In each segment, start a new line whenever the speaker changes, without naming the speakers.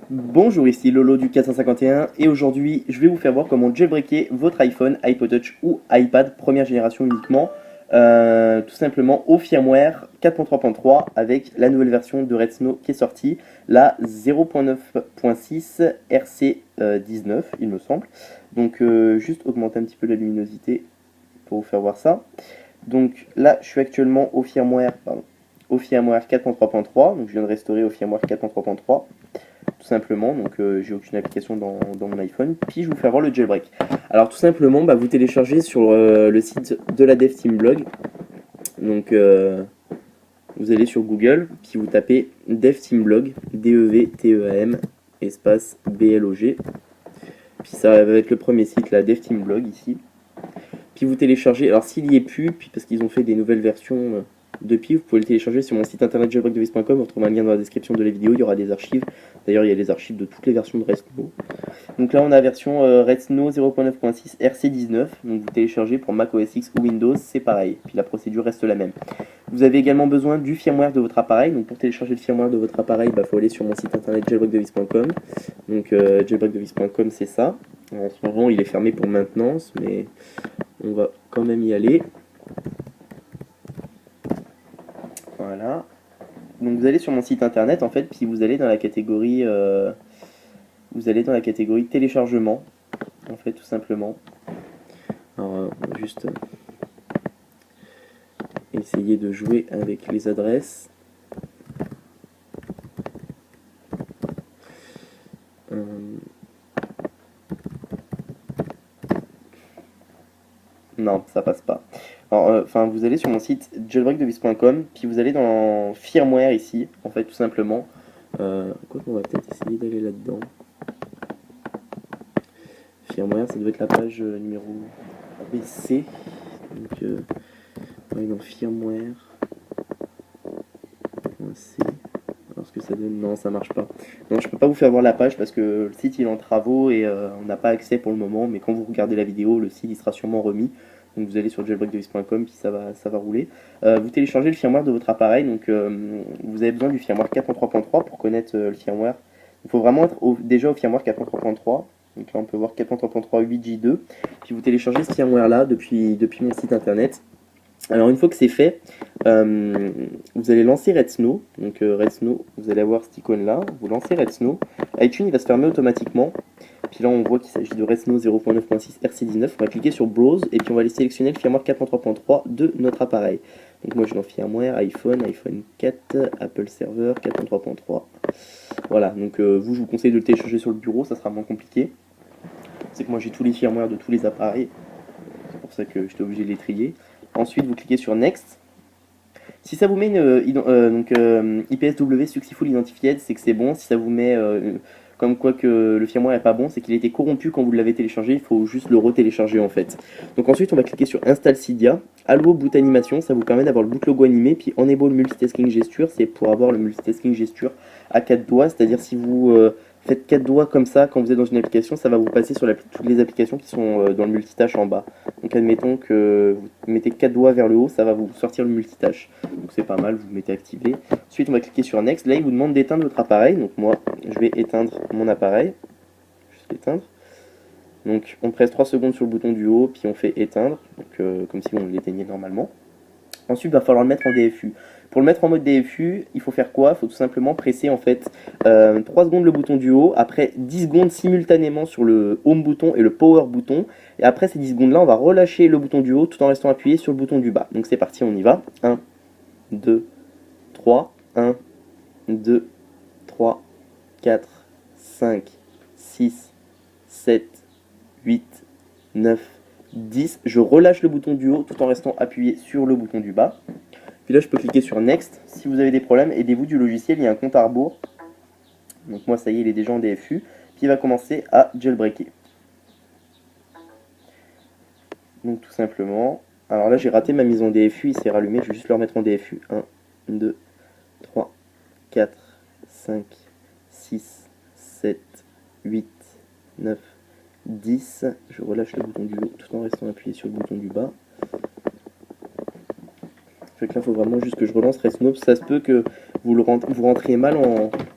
Bonjour, ici Lolo du 451 et aujourd'hui je vais vous faire voir comment jailbreaker votre iPhone, iPod Touch ou iPad première génération uniquement, tout simplement au firmware 4.3.3 avec la nouvelle version de Redsn qui est sortie, la 0.9.6 RC19 il me semble. Donc juste augmenter un petit peu la luminosité pour vous faire voir ça. Donc là je suis actuellement au firmware 4.3.3, donc je viens de restaurer au firmware 4.3.3 tout simplement. Donc j'ai aucune application dans mon iPhone. Puis je vais vous faire voir le jailbreak. Alors tout simplement, vous téléchargez sur le site de la DevTeamBlog. Donc vous allez sur Google, puis vous tapez DevTeamBlog, DEVTEAM, espace BLOG. Puis ça va être le premier site, la DevTeamBlog ici. Puis vous téléchargez, alors s'il y est plus, puis parce qu'ils ont fait des nouvelles versions depuis, vous pouvez le télécharger sur mon site internet jailbreakdevice.com, vous retrouvez un lien dans la description de la vidéo, il y aura des archives. D'ailleurs, il y a les archives de toutes les versions de Redsn. Donc là, on a la version Redsn 0.9.6 RC19. Donc vous téléchargez pour Mac OS X ou Windows, c'est pareil. Puis la procédure reste la même. Vous avez également besoin du firmware de votre appareil. Donc pour télécharger le firmware de votre appareil, il faut aller sur mon site internet jailbreakdevice.com. Donc jailbreakdevice.com, c'est ça. En ce moment, il est fermé pour maintenance, mais on va quand même y aller. Voilà. Donc vous allez sur mon site internet en fait, puis vous allez dans la catégorie téléchargement en fait tout simplement. Alors on va juste essayer de jouer avec les adresses. Non, ça passe pas. Alors, vous allez sur mon site jailbreakdevice.com, puis vous allez dans firmware ici, en fait, tout simplement. Quoi qu'on va peut-être essayer d'aller là-dedans. Firmware, ça doit être la page numéro ABC. Donc, on va aller dans firmware. C. Alors, ce que ça donne, non, ça marche pas. Non, je peux pas vous faire voir la page parce que le site il est en travaux et on n'a pas accès pour le moment. Mais quand vous regardez la vidéo, le site il sera sûrement remis. Donc vous allez sur jailbreakdevice.com puis ça va rouler. Vous téléchargez le firmware de votre appareil. Donc vous avez besoin du firmware 4.3.3 pour connaître le firmware. Il faut vraiment être déjà au firmware 4.3.3. Donc là on peut voir 4.3.3 8J2. Puis vous téléchargez ce firmware là depuis mon site internet. Alors une fois que c'est fait, vous allez lancer Redsn. Donc Redsn, vous allez avoir cette icône là, vous lancez Redsn. iTunes il va se fermer automatiquement. Puis là on voit qu'il s'agit de Redsn 0.9.6 RC19. On va cliquer sur Browse et puis on va aller sélectionner le firmware 4.3.3 de notre appareil. Donc moi je vais dans firmware, iPhone 4, Apple Server 4.3.3. Voilà, donc vous je vous conseille de le télécharger sur le bureau, ça sera moins compliqué. C'est que moi j'ai tous les firmwares de tous les appareils. C'est pour ça que j'étais obligé de les trier. Ensuite, vous cliquez sur Next. Si ça vous met une IPSW Successful Identified, c'est que c'est bon. Si ça vous met comme quoi que le firmware n'est pas bon, c'est qu'il a été corrompu quand vous l'avez téléchargé. Il faut juste le retélécharger en fait. Donc ensuite, on va cliquer sur Install Cydia. Allo Boot Animation, ça vous permet d'avoir le boot logo animé. Puis Enable Multitasking Gesture, c'est pour avoir le multitasking gesture à 4 doigts. C'est-à-dire si vous faites 4 doigts comme ça quand vous êtes dans une application, ça va vous passer sur toutes les applications qui sont dans le multitâche en bas. Donc admettons que vous mettez 4 doigts vers le haut, ça va vous sortir le multitâche. Donc c'est pas mal, vous le mettez activé. Ensuite on va cliquer sur Next. Là il vous demande d'éteindre votre appareil. Donc moi je vais éteindre mon appareil. Juste éteindre. Donc on presse 3 secondes sur le bouton du haut, puis on fait éteindre. Donc comme si on l'éteignait normalement. Ensuite, il va falloir le mettre en DFU. Pour le mettre en mode DFU, il faut faire quoi? Il faut tout simplement presser en fait 3 secondes le bouton du haut, après 10 secondes simultanément sur le Home bouton et le Power bouton. Et après ces 10 secondes là, on va relâcher le bouton du haut tout en restant appuyé sur le bouton du bas. Donc c'est parti, on y va. 1, 2, 3, 1, 2, 3, 4, 5, 6, 7, 8, 9, 10. Je relâche le bouton du haut tout en restant appuyé sur le bouton du bas. Puis là, je peux cliquer sur Next. Si vous avez des problèmes, aidez-vous du logiciel, il y a un compte à rebours. Donc moi, ça y est, il est déjà en DFU. Puis il va commencer à jailbreaker. Donc tout simplement. Alors là, j'ai raté ma mise en DFU, il s'est rallumé. Je vais juste le remettre en DFU. 1, 2, 3, 4, 5, 6, 7, 8, 9, 10. Je relâche le bouton du haut tout en restant appuyé sur le bouton du bas. Fait que là, il faut vraiment juste que je relance Redsnow. Ça se peut que vous rentriez mal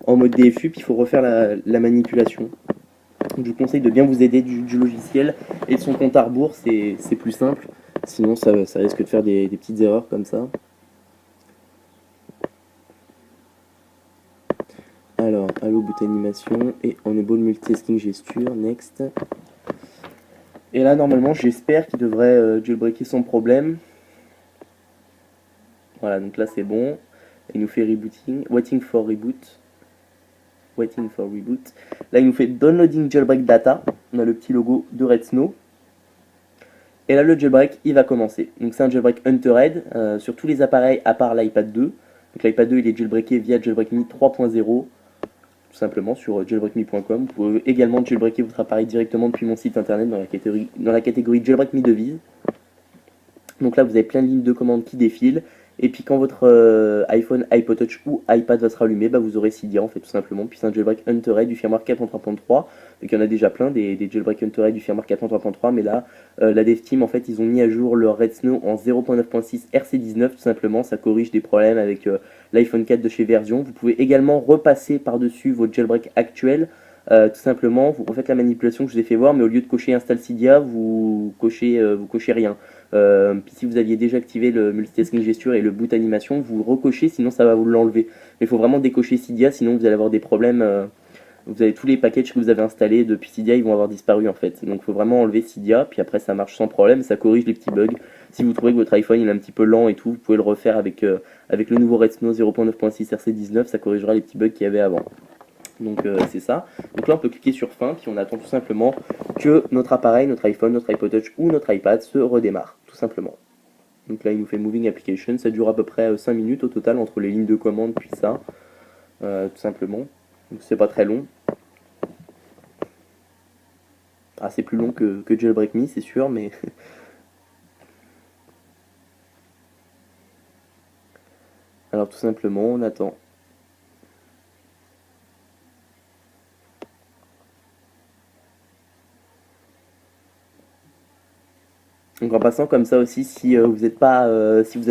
en mode DFU, puis il faut refaire la manipulation. Donc, je vous conseille de bien vous aider du logiciel et de son compte à rebours, c'est plus simple. Sinon, ça risque de faire des petites erreurs comme ça. Alors, allo boot animation et enable multitasking gesture, next. Et là, normalement, j'espère qu'il devrait jailbreaker sans problème. Voilà, donc là, c'est bon. Il nous fait rebooting, waiting for reboot. Waiting for reboot. Là, il nous fait downloading jailbreak data. On a le petit logo de Redsnow. Et là, le jailbreak, il va commencer. Donc, c'est un jailbreak Hunter-Red sur tous les appareils à part l'iPad 2. Donc, l'iPad 2, il est jailbreaké via jailbreak.me 3.0. Tout simplement sur jailbreakme.com. Vous pouvez également jailbreaker votre appareil directement depuis mon site internet dans la catégorie Jailbreak Me Devise. Donc là, vous avez plein de lignes de commande qui défilent. Et puis quand votre iPhone, iPod Touch ou iPad va se rallumer, bah, vous aurez Cydia en fait tout simplement. Puis c'est un jailbreak Hunter-Red du firmware 4.3.3. Donc il y en a déjà plein des jailbreak Hunter-Red du firmware 4.3.3. Mais là, la Dev Team en fait ils ont mis à jour leur Redsnow en 0.9.6 RC19 tout simplement. Ça corrige des problèmes avec l'iPhone 4 de chez Version. Vous pouvez également repasser par-dessus votre jailbreak actuel. Tout simplement, vous refaites la manipulation que je vous ai fait voir, mais au lieu de cocher Install Cydia, vous cochez rien. Puis si vous aviez déjà activé le multitasking gesture et le boot animation, vous recochez, sinon ça va vous l'enlever. Mais il faut vraiment décocher Cydia, sinon vous allez avoir des problèmes. Vous avez tous les packages que vous avez installés depuis Cydia, ils vont avoir disparu en fait. Donc il faut vraiment enlever Cydia, puis après ça marche sans problème, ça corrige les petits bugs. Si vous trouvez que votre iPhone il est un petit peu lent et tout, vous pouvez le refaire avec le nouveau Redsnow 0.9.6 RC19, ça corrigera les petits bugs qu'il y avait avant. Donc c'est ça. Donc là on peut cliquer sur fin, puis on attend tout simplement que notre appareil, notre iPhone, notre iPod Touch ou notre iPad se redémarre, tout simplement. Donc là il nous fait Moving Application, ça dure à peu près 5 minutes au total entre les lignes de commande puis ça, tout simplement. Donc c'est pas très long. Ah c'est plus long que Jailbreak Me c'est sûr, mais... Alors tout simplement on attend. Donc en passant comme ça aussi, si vous n'êtes pas,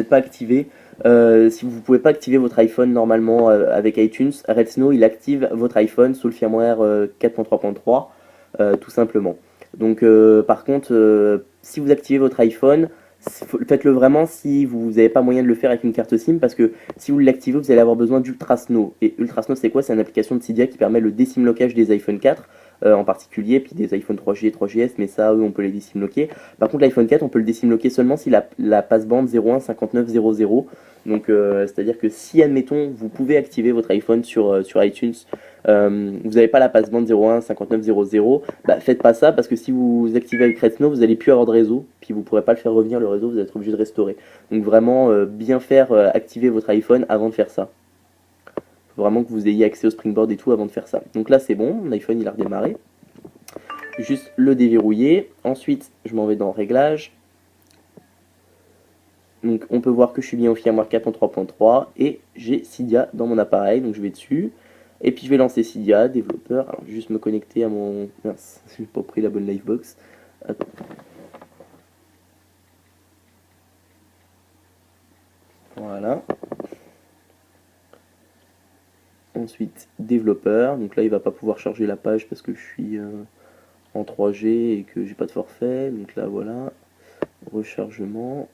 activé, si vous ne pouvez pas activer votre iPhone normalement avec iTunes, Redsnow il active votre iPhone sous le firmware 4.3.3 tout simplement. Donc par contre, si vous activez votre iPhone, faites-le vraiment si vous n'avez pas moyen de le faire avec une carte SIM, parce que si vous l'activez, vous allez avoir besoin d'Ultrasnow. Et Ultrasnow c'est quoi? C'est une application de Cydia qui permet le désimlocage des iPhone 4 en particulier, puis des iPhone 3G et 3GS, mais ça, eux, on peut les désimloquer. Par contre, l'iPhone 4, on peut le désimloquer seulement si la passebande 015900. Donc, c'est-à-dire que si, admettons, vous pouvez activer votre iPhone sur iTunes, vous n'avez pas la passebande 015900, bah, faites pas ça, parce que si vous activez avec Redsnow, vous n'allez plus avoir de réseau, puis vous ne pourrez pas le faire revenir, le réseau, vous allez être obligé de restaurer. Donc vraiment, bien faire activer votre iPhone avant de faire ça. Faut vraiment que vous ayez accès au Springboard et tout avant de faire ça. Donc là c'est bon, mon iPhone il a redémarré. Juste le déverrouiller. Ensuite je m'en vais dans Réglages. Donc on peut voir que je suis bien au firmware 4.3.3 et j'ai Cydia dans mon appareil, donc je vais dessus. Et puis je vais lancer Cydia, développeur. Alors je vais juste me connecter à mon... Mince, j'ai pas pris la bonne Livebox. Attends. Voilà. Ensuite développeur, donc là il va pas pouvoir charger la page parce que je suis en 3G et que j'ai pas de forfait, donc là voilà, rechargement,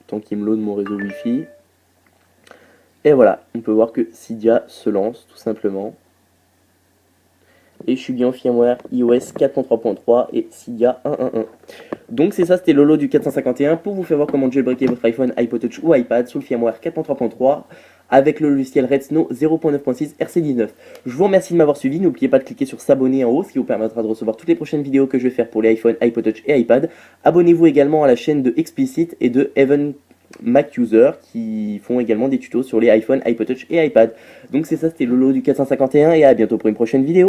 tant qu'il me load mon réseau Wi-Fi, et voilà, on peut voir que Cydia se lance tout simplement, et je suis bien en firmware iOS 4.3.3 et Cydia 1.1.1. Donc c'est ça, c'était Lolo du 451 pour vous faire voir comment jailbreaker votre iPhone, iPod Touch ou iPad sous le firmware 4.3.3 avec le logiciel Redsnow 0.9.6 RC19. Je vous remercie de m'avoir suivi, n'oubliez pas de cliquer sur s'abonner en haut, ce qui vous permettra de recevoir toutes les prochaines vidéos que je vais faire pour les iPhone, iPod Touch et iPad. Abonnez-vous également à la chaîne de Explicit et de Evan Mac User qui font également des tutos sur les iPhone, iPod Touch et iPad. Donc c'est ça, c'était Lolo du 451 et à bientôt pour une prochaine vidéo.